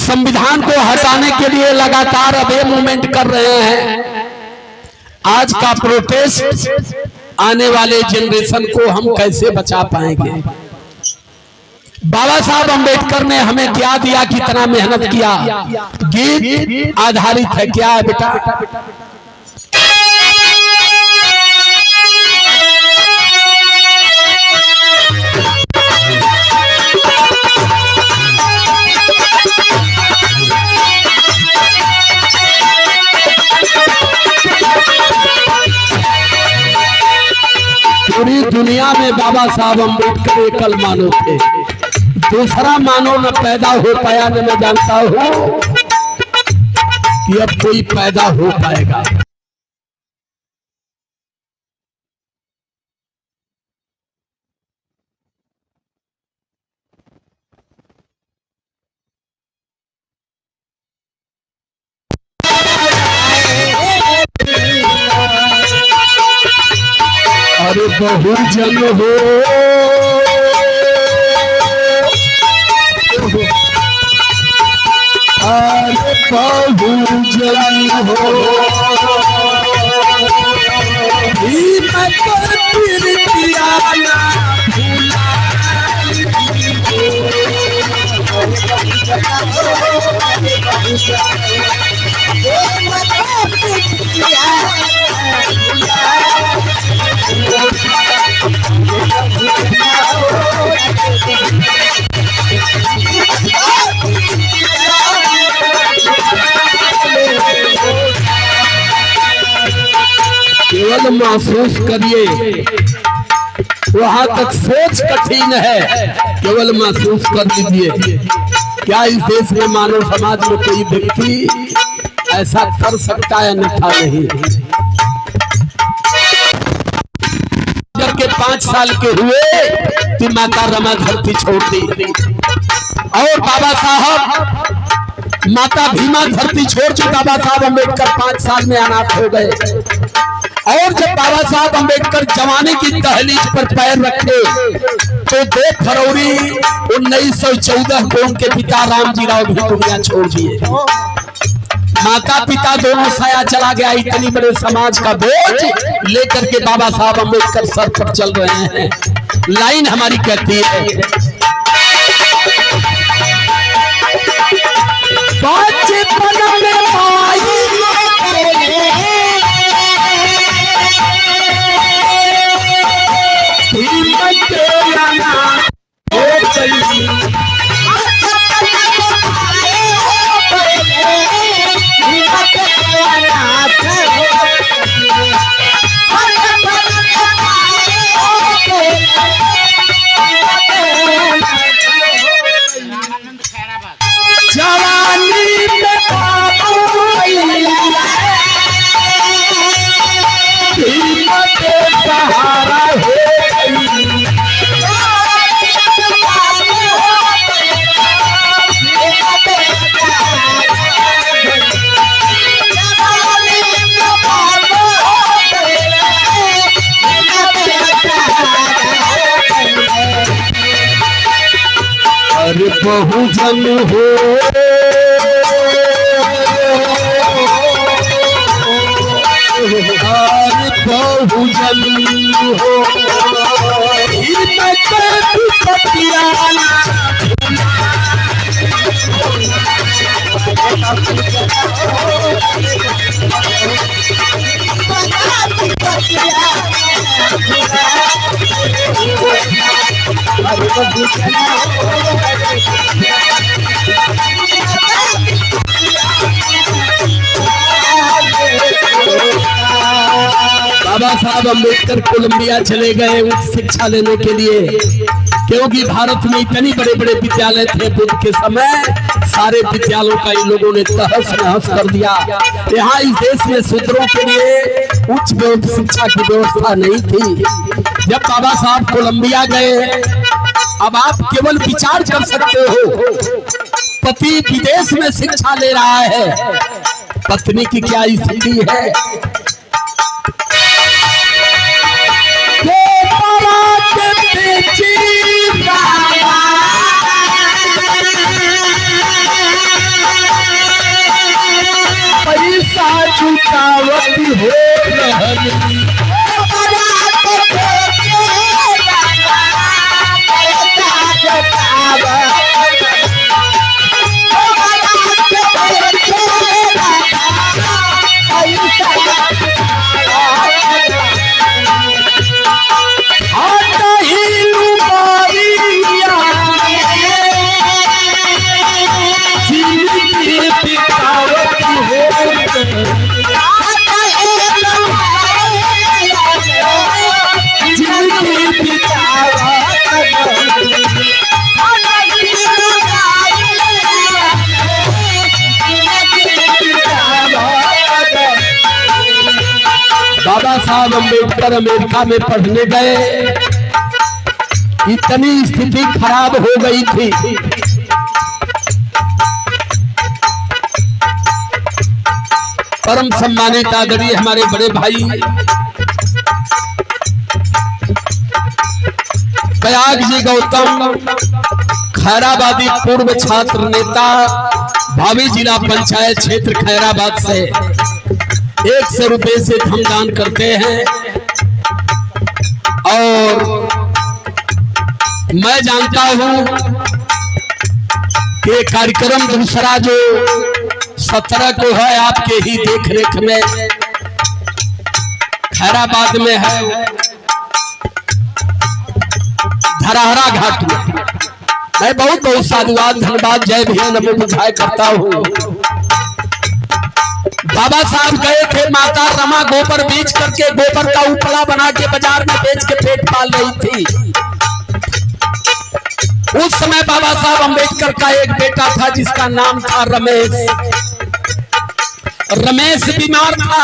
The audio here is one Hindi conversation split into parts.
संविधान को हटाने के लिए लगातार अब ये मूवमेंट कर रहे हैं। आज का प्रोटेस्ट आने वाले जनरेशन को हम कैसे बचा पाएंगे? बाबा साहब अंबेडकर ने हमें क्या दिया, कितना मेहनत किया, गीत आधारित है। क्या है बेटा? पूरी दुनिया में बाबा साहब अंबेडकर एकल मानव थे। दूसरा मानव न पैदा हो पाया, न मैं जानता हूं कि अब कोई पैदा हो पाएगा। अरे बहुजन हो, अरे बहुजन हो, मैं कर प्रीतियाना केवल महसूस करिए, वहां तक सोच कठिन है, केवल महसूस कर लीजिए। क्या इस देश में मानव समाज में कोई व्यक्ति ऐसा कर सकता है? अन्यथा नहीं। जब के 5 साल के हुए कि माता रमा धरती छोड़ दी और बाबा साहब माता भीमा धरती छोड़ चुके। बाबा साहब अंबेडकर 5 साल में अनाथ हो गए। और जब बाबा साहब अंबेडकर जवानी की दहलीज पर पैर रखे तो 2 फरवरी 1914 को उनके पिता रामजी राव भी दुनिया छोड़ दिए। माता पिता दोनों साया चला गया। इतनी बड़े समाज का बोझ लेकर के बाबा साहब अंबेडकर सर पर चल रहे हैं। लाइन हमारी कहती है, बचपन में माई बहुजन हो, अरे बहुजन हो, मैं पतियाना बाबा साहब अंबेडकर कोलंबिया चले गए उच्च शिक्षा लेने के लिए, क्योंकि भारत में इतने बड़े बड़े विद्यालय थे बुद्ध के समय। सारे विद्यालयों का इन लोगों ने तहस नहस कर दिया। यहाँ इस देश में शूद्रों के लिए उच्च शिक्षा की व्यवस्था नहीं थी। जब बाबा साहब कोलंबिया गए, अब आप केवल विचार कर सकते हो, पति विदेश में शिक्षा ले रहा है, पत्नी की क्या स्थिति है? सजावटी हो रहल बाबा साहब अम्बेडकर अमेरिका में पढ़ने गए, इतनी स्थिति खराब हो गई थी परम सम्मानित आदरणीय हमारे बड़े भाई प्रयाग जी गौतम खैराबादी पूर्व छात्र नेता भावी जिला पंचायत क्षेत्र खैराबाद से 100 रुपए से धमदान करते हैं। और मैं जानता हूं कि कार्यक्रम दूसरा जो 17 को है आपके ही देखरेख में खैराबाद में है, धराहरा घाट में। मैं बहुत बहुत साधुवाद धन्यवाद जय भैया नमो बुझाए करता हूं। बाबा साहब गए थे, माता रमा गोबर बेच करके गोबर का उपला बना के बाजार में बेच के पेट पाल रही थी। उस समय बाबा साहब अम्बेडकर का एक बेटा था जिसका नाम था रमेश। रमेश बीमार था।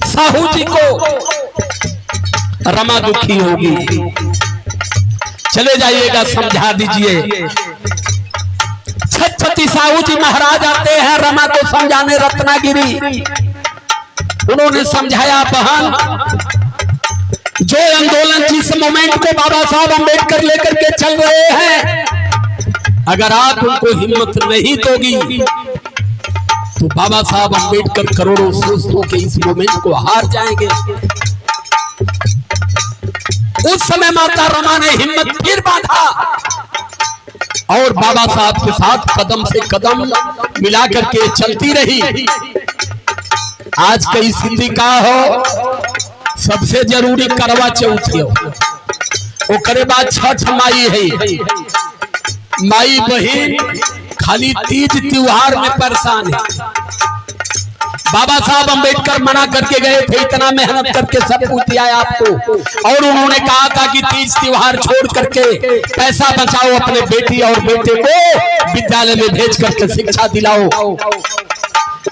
साहू जी को रमा दुखी होगी, चले जाइएगा समझा दीजिए। छत्रपति साहू जी महाराज आते हैं रमा को समझाने रत्नागिरी। उन्होंने समझाया बहन, जो आंदोलन जिस मोमेंट को बाबा साहब अम्बेडकर लेकर के चल रहे हैं, अगर आप उनको हिम्मत नहीं दोगी तो बाबा साहब अम्बेडकर करोड़ों दोस्तों के इस मूवमेंट को हार जाएंगे। उस समय माता रमा ने हिम्मत फिर बांधा और बाबा साहब के साथ कदम से कदम मिला करके चलती रही। आज कई स्थिति का हो, सबसे जरूरी करवा चौथ हो, ओकरे बाद छठ माई है। माई बहन खाली तीज त्योहार में परेशान है। बाबा साहब अम्बेडकर मना करके गए थे, इतना मेहनत करके सब कुछ दिया है आपको, और उन्होंने कहा था कि तीज त्योहार छोड़ करके पैसा बचाओ, अपने बेटी और बेटे को विद्यालय में भेज करके शिक्षा दिलाओ।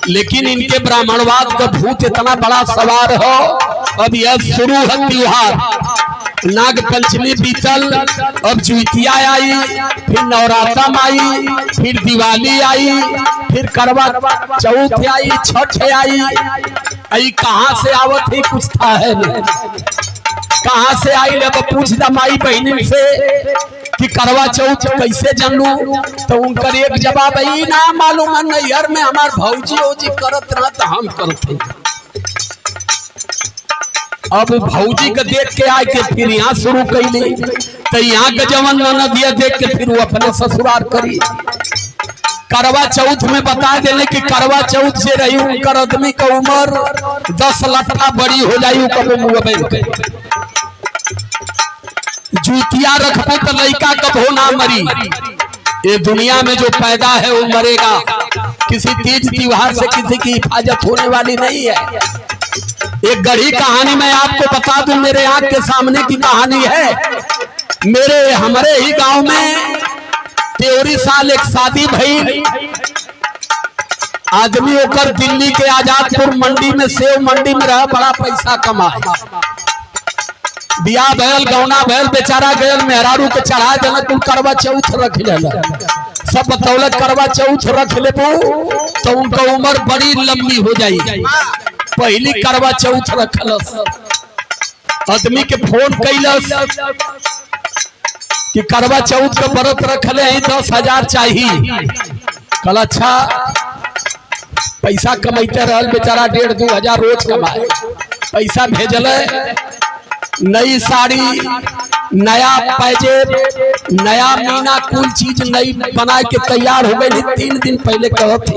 लेकिन इनके ब्राह्मणवाद का भूत इतना बड़ा सवार हो। अब यह शुरू है त्योहार, नाग पंचमी बीतल, अब ज्योतिया आई, फिर नवरात्र आई, फिर दिवाली आई, फिर करवा चौथ आई, छठ आई। आई कहाँ से आवत है, कुछ था है नहीं, कहाँ से आई? अब पूछ दा माई बहनी से कि करवा चौथ कैसे जानू, तो उनकर एक जवाब है ना मालूम है, नैहर में हमार भौजी ओजी करत रहा तो हम करते। अब भौजी का देख के आए के फिर यहाँ शुरू कैली, तो यहाँ के जवन ननदिया देख के फिर वो अपने ससुराल करी। करवा चौथ में बता देने कि करवा चौथ से रही उनकर आदमी का उम्र 10 लट्ठा बड़ी हो जाये, कब मुँह जूतिया रखबो तो लड़का कब हो ना मरी। ये दुनिया में जो पैदा है वो मरेगा, किसी तीज त्योहार से किसी की हिफाजत होने वाली नहीं है। एक गढ़ी कहानी मैं आपको बता दूं, मेरे आंख के सामने की कहानी है। हमारे ही गांव में 13 साल एक शादी भई, आदमी होकर दिल्ली के आजादपुर मंडी में सेव मंडी में रहा, बड़ा पैसा कमाए। बियाह भैल गौना भैल, बेचारा गयल मेहरारू के चढ़ा देना, तू करवा चौथ रख लेना, सब बतौलत करवा चौथ रख ले तो उनका उम्र बड़ी लंबी हो जाएगी। पहली करवा चौथ रखलस, आदमी के फोन कैलस कि करवा चौथ का व्रत रखले हैं, 10,000 चाहिए। कल अच्छा, पैसा कमाते रहल बेचारा, 1,500-2 हजार रोज कमाए। पैसा भेजल, नई साड़ी, नया पैजेब, नया मीना, कुल चीज नई बना के तैयार हो गई। 3 दिन पहले कहती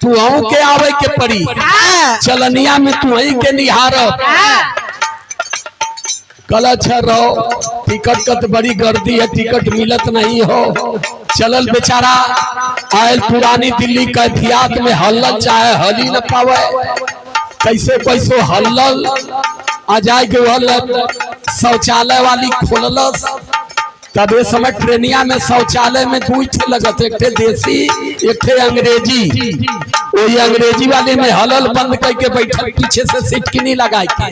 तू के आवे के पड़ी, चलनिया में तू के निहार। कल अच्छा रहो, टिकट का तो बड़ी गर्दी है, टिकट मिलत नहीं हो। चलल बेचारा आयल पुरानी दिल्ली कैफियत में, हल्लल चाहे हली न पावे, कैसे कैसो हल्लल आ जाए के हल्लल शौचालय वाली खोललस। तब ये समय ट्रेनिया में शौचालय में 2 ठे लगत, एक ठे देसी एक ठे अंग्रेजी। वही अंग्रेजी वाले में हलल बंद करके बैठल, पीछे से सीट की नहीं लगा के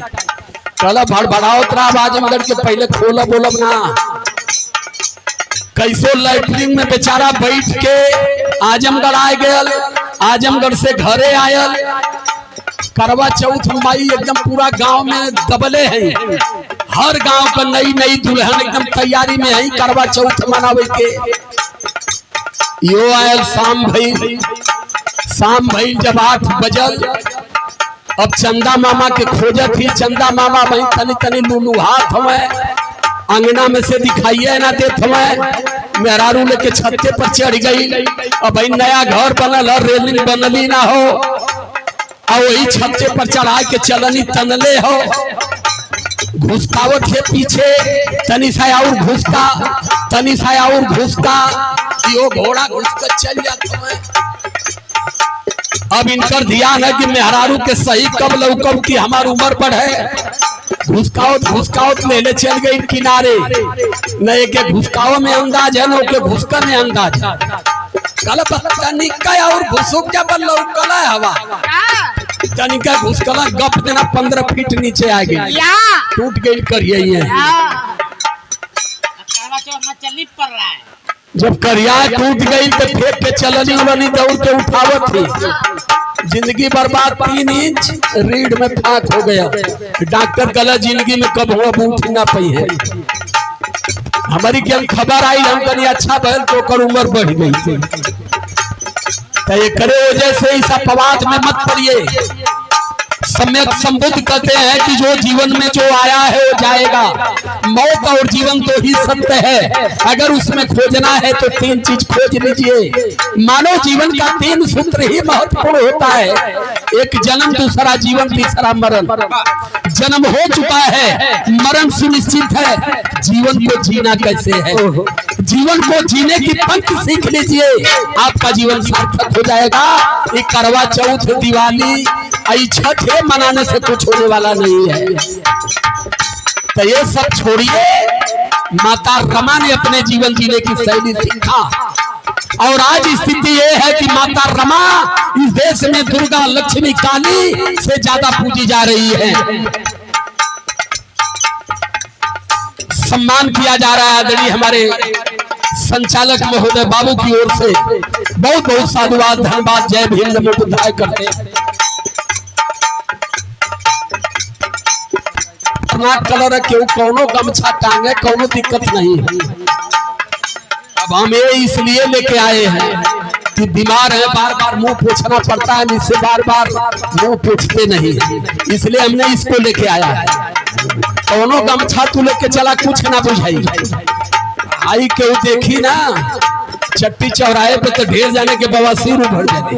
कल भड़बड़ाओ तरा आजमगढ़ के पहले खोला बोलब ना। कैसो लैटरिन में बेचारा बैठ के आजमगढ़ आ गयल, आजमगढ़ से घरे आयल। करवा चौथ माई एकदम पूरा गांव में दबले हैं, हर गांव का नई नई दुल्हन एकदम तैयारी में है करवा चौथ मनावे के। यो आयल शाम भई जब 8 बजल, अब चंदा मामा के खोजत ही। चंदा मामा भाई तनी तनी लूलू हाथ हमें अंगना में से दिखाइए ना देत हमें। मेहरारू लेके छत्ते पर चढ़ गई। अब भाई नया घर बनल है, रेलिंग बनली ना हो, और वही छत्ते पर चढ़ा के चलनी तनले हो। घुसकावत है पीछे, तनी सा और घुसका, तनी सा और घुसका, यो घोड़ा घुसकर चल जाता है। अब इनकर ध्यान है कि मेहरारू के सही कब लौकब की हमार उम्र बढ़े। घुसकावत ले चल गई किनारे, न एक घुसकाव में अंदाज है, न के घुसका में अंदाज है। कल तनिका और घुसुक जब लौकला है हवा, तनिका घुसकला गप देना 15 फीट नीचे आ गई, टूट गई करिए। जब करिया टूट गई तो फेंक के चलनी वाली दौड़ के उठावत थी। जिंदगी बर्बाद, 3 इंच रीढ़ में फाक हो गया। डॉक्टर कला जिंदगी में कब हुआ बूट ना पई है। हमारी क्या खबर आई, हम कहीं अच्छा बहल तो कर उम्र बढ़ गई थी। तो ये करे वजह से इस अपवाद में मत पड़िए। सम्यक संबुद्ध कहते हैं कि जो जीवन में जो आया है वो जाएगा। मौत और जीवन तो ही सत्य है। अगर उसमें खोजना है तो 3 चीज खोज लीजिए। मानव जीवन का 3 सूत्र ही महत्वपूर्ण होता है। एक जन्म, दूसरा जीवन, तीसरा मरण। जन्म हो चुका है, मरण सुनिश्चित है, जीवन को जीना कैसे है। जीवन को जीने की पंक्ति सीख लीजिए, आपका जीवन सार्थक हो जाएगा। ये करवा चौथ, दिवाली, छठ मनाने से कुछ होने वाला नहीं है। तो ये सब छोड़िए, माता रमा ने अपने जीवन जीने की शैली सीखा और आज स्थिति ये है कि माता रमा इस देश में दुर्गा, लक्ष्मी, काली से ज्यादा पूजी जा रही है। सम्मान किया जा रहा है आदरणीय हमारे संचालक महोदय बाबू की ओर से बहुत बहुत साधुवाद, धन्यवाद, जय भीम, नमो बुद्धाय करते हैं। कलर है, क्यों कोनो गमछा टांगे, कोनो दिक्कत नहीं है। अब हम ये इसलिए लेके आए हैं कि बीमार है, बार बार मुंह पोछना पड़ता है, इससे बार बार मुंह पोछते नहीं, इसलिए हमने इसको लेके आया है। कोनो गमछा तू लेके चला, कुछ ना बुझाई। आई क्यों देखी ना चट्टी चौराहे पे तो ढेर जाने के बवासीर उभर जाने।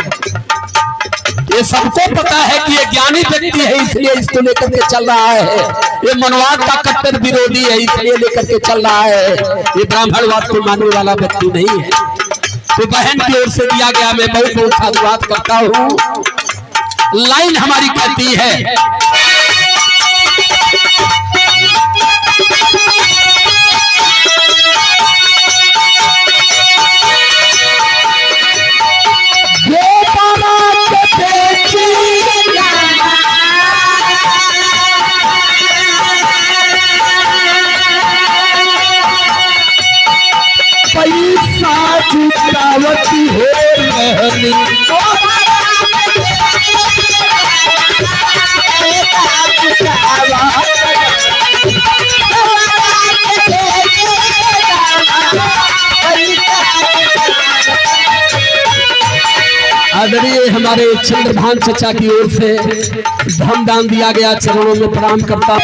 ये सबको पता है कि ये ज्ञानी व्यक्ति है, इसलिए इसको लेकर के चल रहा है। ये मनवाद का कट्टर विरोधी है, इसलिए लेकर के चल रहा है। ये ब्राह्मणवाद को मानने वाला व्यक्ति नहीं है। तो बहन की ओर से दिया गया, मैं बहुत बहुत साधुवाद करता हूँ। लाइन हमारी कहती है, पैसा जुटावती हो रहनी, आदरणीय हमारे चंद्रभान चचा की ओर से धन दान दिया गया, चरणों में प्रणाम करता।